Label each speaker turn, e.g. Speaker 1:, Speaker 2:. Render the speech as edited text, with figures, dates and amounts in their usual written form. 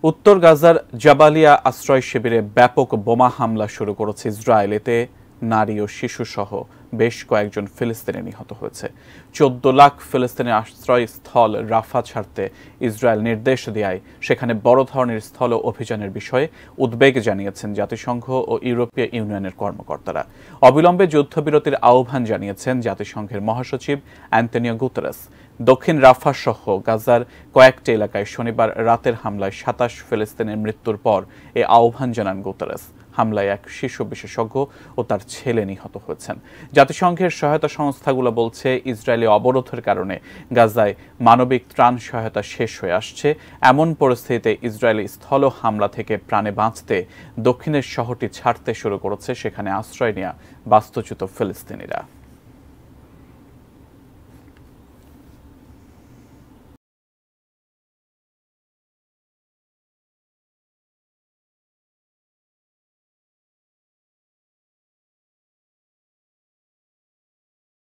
Speaker 1: উত্তর গাজার জাবালিয়া আশ্রয় শিবিরে ব্যাপক বোমা হামলা শুরু করেছে ইসরায়েল। এতে নারী ও শিশুসহ বেশ কয়েকজন ফিলিস্তিনি নিহত হয়েছে। ১৪ লাখ ফিলিস্তিনি আশ্রয়স্থল রাফা ছাড়তে ইসরায়েল নির্দেশ দেয় সেখানে বড় ধরনের স্থল অভিযানের বিষয়ে উদ্বেগ জানিয়েছেন জাতিসংঘ ও ইউরোপীয় ইউনিয়নের কর্মকর্তারা। অবিলম্বে যুদ্ধবিরতির আহ্বান জানিয়েছেন জাতিসংঘের মহাসচিব অ্যান্তোনিও গুতেরেস। দক্ষিণ রাফা সহ গাজার কয়েকটি এলাকায় শনিবার রাতের হামলায় ২৭ ফিলিস্তিনির মৃত্যুর পর এ আহ্বান জানান গুতেরেস। হামলায় এক শিশু বিশেষজ্ঞ ও তার ছেলে নিহত হয়েছেন। জাতিসংঘের সহায়তা সংস্থাগুলো বলছে, ইসরায়েলি অবরোধের কারণে গাজায় মানবিক ত্রাণ সহায়তা শেষ হয়ে আসছে। এমন পরিস্থিতিতে ইসরায়েলি স্থল হামলা থেকে প্রাণে বাঁচতে দক্ষিণের শহরটি ছাড়তে শুরু করেছে সেখানে আশ্রয় নেওয়া বাস্তুচ্যুত ফিলিস্তিনিরা।